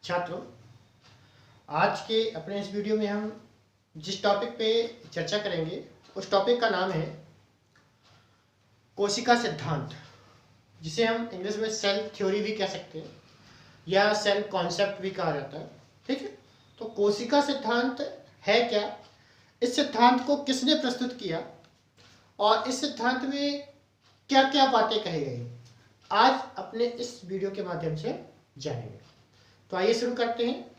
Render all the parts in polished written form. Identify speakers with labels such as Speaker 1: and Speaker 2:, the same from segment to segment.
Speaker 1: छात्रों, आज के अपने इस वीडियो में हम जिस टॉपिक पे चर्चा करेंगे उस टॉपिक का नाम है कोशिका सिद्धांत, जिसे हम इंग्लिश में सेल थ्योरी भी कह सकते हैं या सेल कॉन्सेप्ट भी कहा जाता है। ठीक है, तो कोशिका सिद्धांत है क्या, इस सिद्धांत को किसने प्रस्तुत किया और इस सिद्धांत में क्या क्या बातें कही गई, आज अपने इस वीडियो के माध्यम से जानेंगे। तो आइए शुरू करते हैं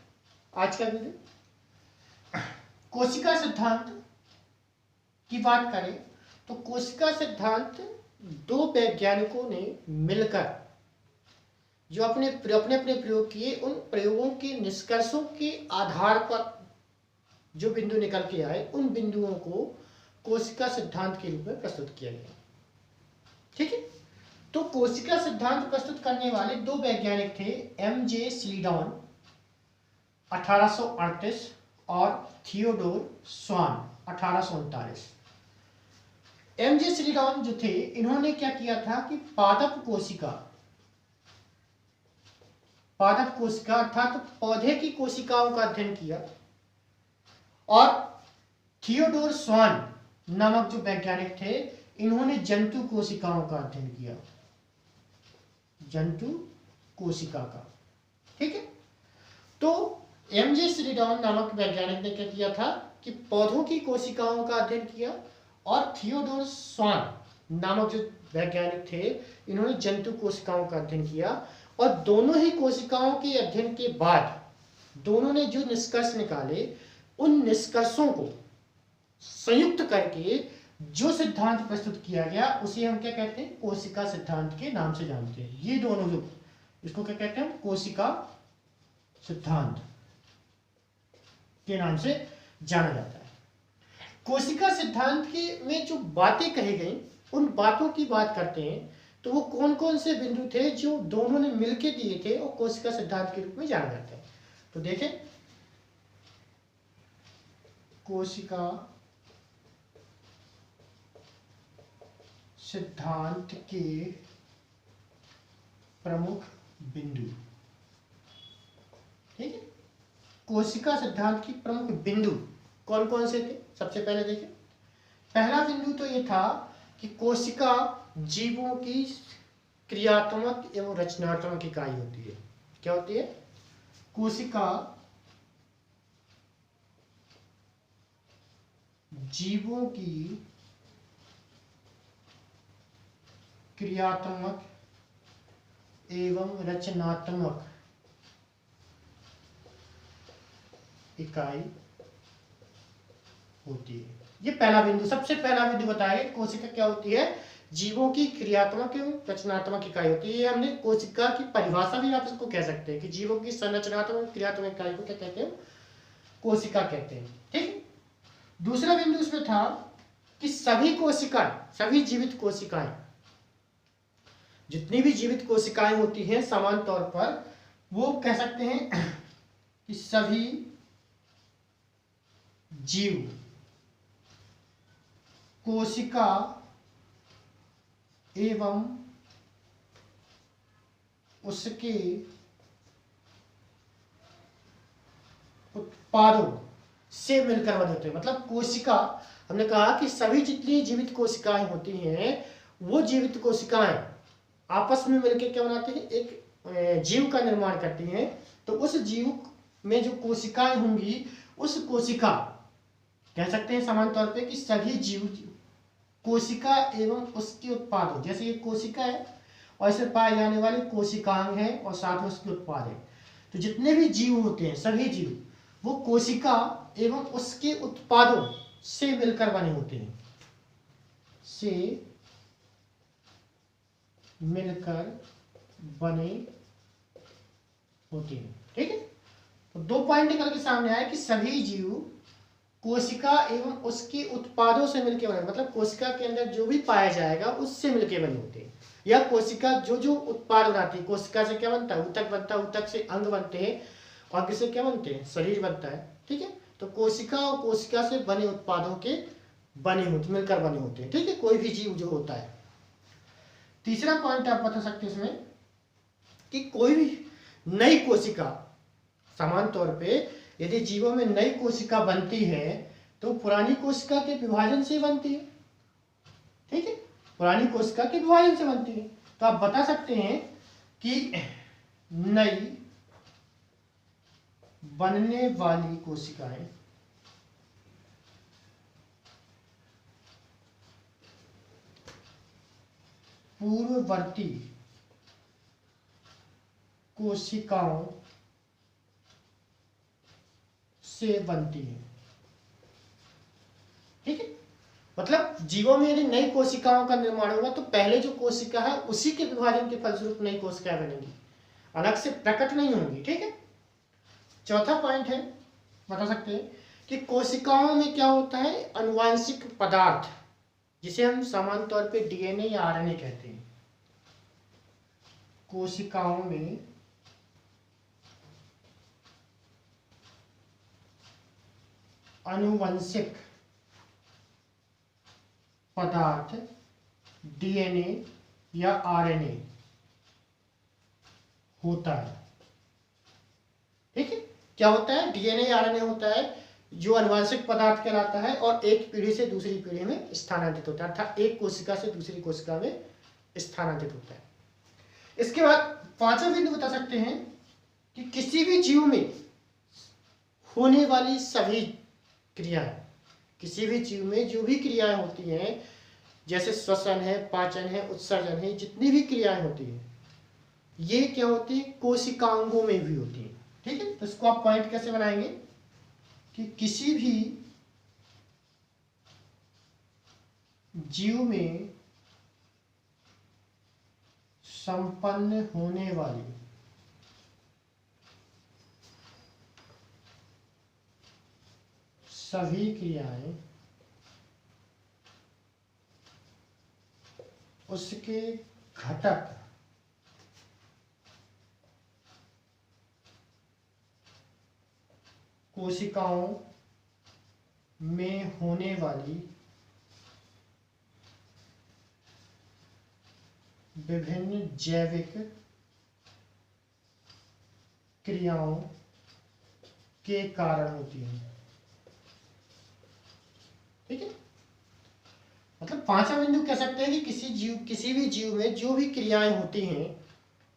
Speaker 1: आज का वीडियो। कोशिका सिद्धांत की बात करें तो कोशिका सिद्धांत दो वैज्ञानिकों ने मिलकर जो अपने अपने प्रयोग किए, उन प्रयोगों के निष्कर्षों के आधार पर जो बिंदु निकल के आए, उन बिंदुओं को कोशिका सिद्धांत के रूप में प्रस्तुत किया गया। ठीक है, तो कोशिका सिद्धांत प्रस्तुत करने वाले दो वैज्ञानिक थे, एमजे स्लीडॉन 1838 और थियोडोर स्वान 1839। एमजे स्लीडॉन जो थे, इन्होंने क्या किया था कि पादप कोशिका अर्थात पौधे की कोशिकाओं का अध्ययन किया, और थियोडोर स्वान नामक जो वैज्ञानिक थे, इन्होंने जंतु कोशिकाओं का अध्ययन किया, जंतु कोशिका का। ठीक है, तो एमजे स्लीडॉन नामक वैज्ञानिक ने क्या किया था कि पौधों की कोशिकाओं का अध्ययन किया, और थियोडोर स्वान नामक जो वैज्ञानिक थे, इन्होंने जंतु कोशिकाओं का अध्ययन किया। और दोनों ही कोशिकाओं के अध्ययन के बाद दोनों ने जो निष्कर्ष निकाले, उन निष्कर्षों को संयुक्त करके जो सिद्धांत प्रस्तुत किया गया, उसे हम क्या कहते हैं, कोशिका सिद्धांत के नाम से जानते हैं। ये दोनों जो, इसको क्या कहते हैं, कोशिका सिद्धांत के नाम से जाना जाता है। कोशिका सिद्धांत के में जो बातें कही गई, उन बातों की बात करते हैं, तो वो कौन कौन से बिंदु थे जो दोनों ने मिलके दिए थे और कोशिका सिद्धांत के रूप में जाना जाता है। तो देखें, कोशिका सिद्धांत के प्रमुख बिंदु। ठीक है, कोशिका सिद्धांत की प्रमुख बिंदु कौन कौन से थे। सबसे पहले देखें, पहला बिंदु तो ये था कि कोशिका जीवों की क्रियात्मक एवं रचनात्मक इकाई होती है। क्या होती है? कोशिका जीवों की क्रियात्मक एवं रचनात्मक इकाई होती है। ये पहला बिंदु, सबसे पहला बिंदु बताया, कोशिका क्या होती है, जीवों की क्रियात्मक एवं रचनात्मक इकाई होती है। ये हमने कोशिका की परिभाषा भी आप इसको कह सकते हैं कि जीवों की संरचनात्मक क्रियात्मक इकाई को क्या कहते हैं, कोशिका कहते हैं। ठीक, दूसरा बिंदु इसमें था कि सभी कोशिकाएं, सभी जीवित कोशिकाएं, जितनी भी जीवित कोशिकाएं होती हैं समान तौर पर, वो कह सकते हैं कि सभी जीव कोशिका एवं उसके उत्पादों से मिलकर बने होते हैं। मतलब कोशिका, हमने कहा कि सभी जितनी जीवित कोशिकाएं होती हैं, वो जीवित कोशिकाएं आपस में मिलकर क्या बनाती हैं, एक जीव का निर्माण करती हैं। तो उस जीव में जो कोशिकाएं होंगी, उस कोशिका कह सकते हैं समान तौर पे कि सभी जीव कोशिका एवं उसके उत्पादों, जैसे ये कोशिका है और इसे पाए जाने वाले कोशिकांग है और साथ में उसके उत्पाद है। तो जितने भी जीव होते हैं, सभी जीव, वो कोशिका एवं उसके उत्पादों से मिलकर बने होते हैं, से मिलकर बने होते हैं। ठीक है, तो दो पॉइंट निकल के सामने आया कि सभी जीव कोशिका एवं उसके उत्पादों से मिलकर बने, मतलब कोशिका के अंदर जो भी पाया जाएगा उससे मिलकर बने होते हैं। या कोशिका जो जो उत्पाद बनाती है, कोशिका से क्या बनता है, ऊतक बनता है, ऊतक से अंग बनते हैं, और किसे क्या बनते हैं, शरीर बनता है। ठीक है, तो कोशिका और कोशिका से बने उत्पादों के बने होते, मिलकर बने होते हैं। ठीक है, कोई भी जीव जो होता है। तीसरा पॉइंट आप बता सकते हैं इसमें कि कोई भी नई कोशिका समान तौर पे यदि जीवों में नई कोशिका बनती है तो पुरानी कोशिका के विभाजन से बनती है। ठीक है, पुरानी कोशिका के विभाजन से बनती है। तो आप बता सकते हैं कि नई बनने वाली कोशिकाएं पूर्ववर्ती कोशिकाओं से बनती है। ठीक है, मतलब जीवों में यदि नई कोशिकाओं का निर्माण होगा तो पहले जो कोशिका है उसी के विभाजन के फलस्वरूप नई कोशिकाएं बनेंगी, अलग से प्रकट नहीं होंगी। ठीक है, चौथा पॉइंट है, बता सकते हैं कि कोशिकाओं में क्या होता है, अनुवांशिक पदार्थ, जिसे हम सामान्य तौर पे डीएनए या आरएनए कहते हैं। कोशिकाओं में अनुवंशिक पदार्थ डीएनए या आरएनए होता है। ठीक है, क्या होता है, डीएनए आरएनए होता है जो अनुवांशिक पदार्थ कहलाता है और एक पीढ़ी से दूसरी पीढ़ी में स्थानांतरित होता है, अर्थात एक कोशिका से दूसरी कोशिका में स्थानांतरित होता है। इसके बाद पांचवा बिंदु बता सकते हैं कि किसी भी जीव में होने वाली सभी क्रियाएं, किसी भी जीव में जो भी क्रियाएं होती हैं, जैसे श्वसन है, पाचन है, उत्सर्जन है, जितनी भी क्रियाएं होती हैं ये क्या होती है, कोशिकांगों में भी होती है। ठीक है, तो इसको आप पॉइंट कैसे बनाएंगे कि किसी भी जीव में संपन्न होने वाली सभी क्रियाएं उसके घटक कोशिकाओं में होने वाली विभिन्न जैविक क्रियाओं के कारण होती है। ठीक है, मतलब पांचवा बिंदु कह सकते हैं कि किसी भी जीव में जो भी क्रियाएं होती हैं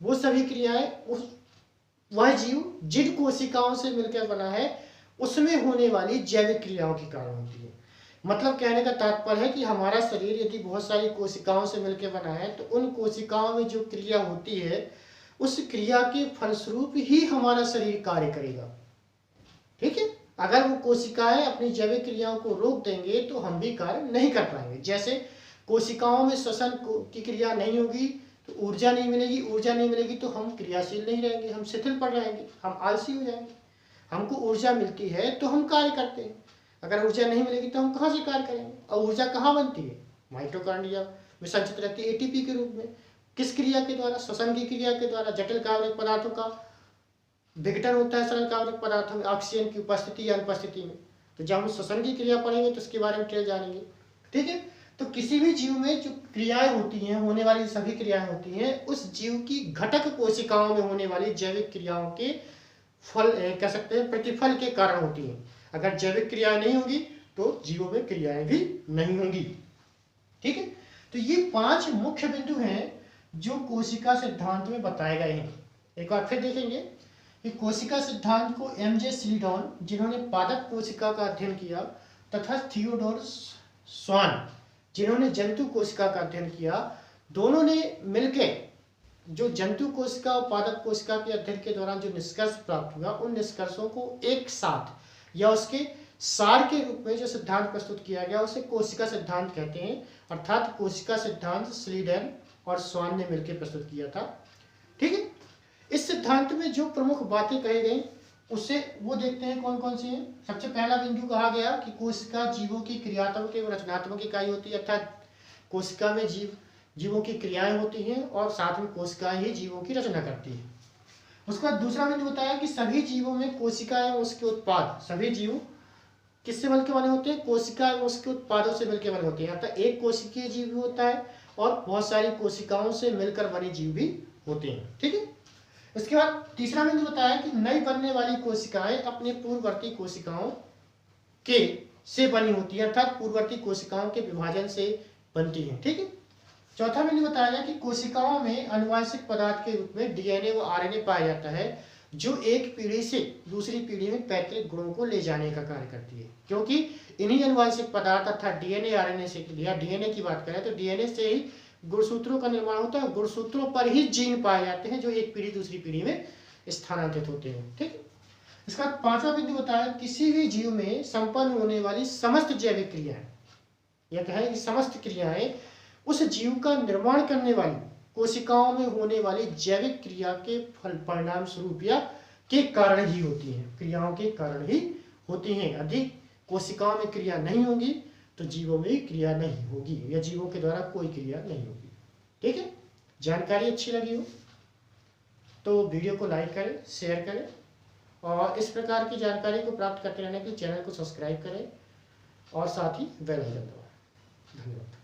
Speaker 1: वो सभी क्रियाएं वह जीव जिन कोशिकाओं से मिलकर बना है उसमें होने वाली जैविक क्रियाओं के कारण होती है। मतलब कहने का तात्पर्य है कि हमारा शरीर यदि बहुत सारी कोशिकाओं से मिलकर बना है तो उन कोशिकाओं में जो क्रिया होती है उस क्रिया के फलस्वरूप ही हमारा शरीर कार्य करेगा। ठीक है, अगर वो कोशिकाएं अपनी जैविक क्रियाओं को रोक देंगे तो हम भी कार्य नहीं कर पाएंगे। जैसे कोशिकाओं में श्वसन की क्रिया नहीं होगी तो ऊर्जा नहीं मिलेगी, ऊर्जा नहीं मिलेगी तो हम क्रियाशील नहीं रहेंगे, हम शिथिल पड़ रहेंगे, हम आलसी हो जाएंगे। हमको ऊर्जा मिलती है तो हम कार्य करते हैं, अगर ऊर्जा नहीं मिलेगी तो हम कहाँ से कार्य करेंगे। और ऊर्जा कहाँ बनती है, माइटोकॉन्ड्रिया में संचित रहती है एटीपी के रूप में। किस क्रिया के द्वारा, श्वसन की क्रिया के द्वारा। जटिल कार्बनिक पदार्थों का विघटन होता है सरल कार्बनिक पदार्थों में ऑक्सीजन की उपस्थिति या अनुपस्थिति में। तो जब हम श्वसन की क्रिया पढ़ेंगे तो उसके बारे में डिटेल जानेंगे। ठीक है, तो किसी भी जीव में जो क्रियाएं होती हैं, होने वाली सभी क्रियाएं होती हैं, उस जीव की घटक कोशिकाओं में होने वाली जैविक क्रियाओं के फल कह सकते हैं प्रतिफल के कारण होती हैं। अगर जैविक क्रियाएं नहीं होंगी तो जीवों में क्रियाएं भी नहीं होंगी। ठीक है, तो ये 5 मुख्य बिंदु हैं जो कोशिका सिद्धांत में बताए गए हैं। एक बार फिर देखेंगे कि कोशिका सिद्धांत को एमजे सिलिडॉन, जिन्होंने पादप कोशिका का अध्ययन किया, तथा थियोडोर स्वान, जिन्होंने जंतु कोशिका का अध्ययन किया, दोनों ने मिलकर जो जंतु कोशिका और पादप कोशिका के अध्ययन के दौरान जो निष्कर्ष प्राप्त हुआ, उन निष्कर्षों को एक साथ या उसके सार के रूप में जो सिद्धांत प्रस्तुत किया गया उसे कोशिका सिद्धांत कहते हैं। अर्थात कोशिका सिद्धांत स्लीडन और स्वान ने मिलकर प्रस्तुत किया था। ठीक है, इस सिद्धांत में जो प्रमुख बातें कही गई उससे वो देखते हैं कौन कौन सी हैं। सबसे पहला बिंदु कहा गया कि कोशिका जीवों की क्रियात्मक एवं रचनात्मक इकाई होती है, अर्थात कोशिका में जीवों की क्रियाएं होती हैं और साथ में कोशिकाएं ही जीवों की रचना करती है। उसके बाद दूसरा बिंदु बताया कि सभी जीवों में कोशिका एवं उसके उत्पाद, सभी जीव किससे मिलकर बने होते हैं, कोशिका एवं उसके उत्पादों से मिलकर बने होते हैं। अर्थात एक कोशिकीय जीव भी होता है और बहुत सारी कोशिकाओं से मिलकर बने जीव भी होते हैं। ठीक है, उसके बाद तीसरा बिंदु बताया कि नई बनने वाली कोशिकाएं अपने पूर्ववर्ती कोशिकाओं के से बनी होती है, अर्थात पूर्ववर्ती कोशिकाओं के विभाजन से बनती है। ठीक है। चौथा बिंदु बताया गया कि कोशिकाओं में आनुवंशिक पदार्थ के रूप में डीएनए व आरएनए पाया जाता है, जो एक पीढ़ी से दूसरी पीढ़ी में पैतृक गुणों को ले जाने का कार्य करती है। क्योंकि इन्हीं आनुवंशिक पदार्थ अर्थात डीएनए आरएनए से, या डीएनए की बात करें तो डीएनए से ही गुणसूत्रों का निर्माण होता है, गुणसूत्रों पर ही जीन पाए जाते हैं जो एक पीढ़ी दूसरी पीढ़ी में स्थानांतरित होते हैं। ठीक है। इसका पांचवा बिंदु बताया किसी भी जीव में संपन्न होने वाली समस्त जैविक क्रियाएं, यह कहें कि समस्त क्रियाएं उस जीव का निर्माण करने वाली कोशिकाओं में होने वाली जैविक क्रिया के फल परिणाम स्वरूप या के कारण ही होती हैं, क्रियाओं के कारण ही होती हैं। अधिक कोशिकाओं में क्रिया नहीं होगी तो जीवों में क्रिया नहीं होगी, या जीवों के द्वारा कोई क्रिया नहीं होगी। ठीक है। जानकारी अच्छी लगी हो तो वीडियो को लाइक करें, शेयर करें, और इस प्रकार की जानकारी को प्राप्त करते रहने के लिए चैनल को सब्सक्राइब करें और साथ ही बेल आइकन दबाएं। धन्यवाद।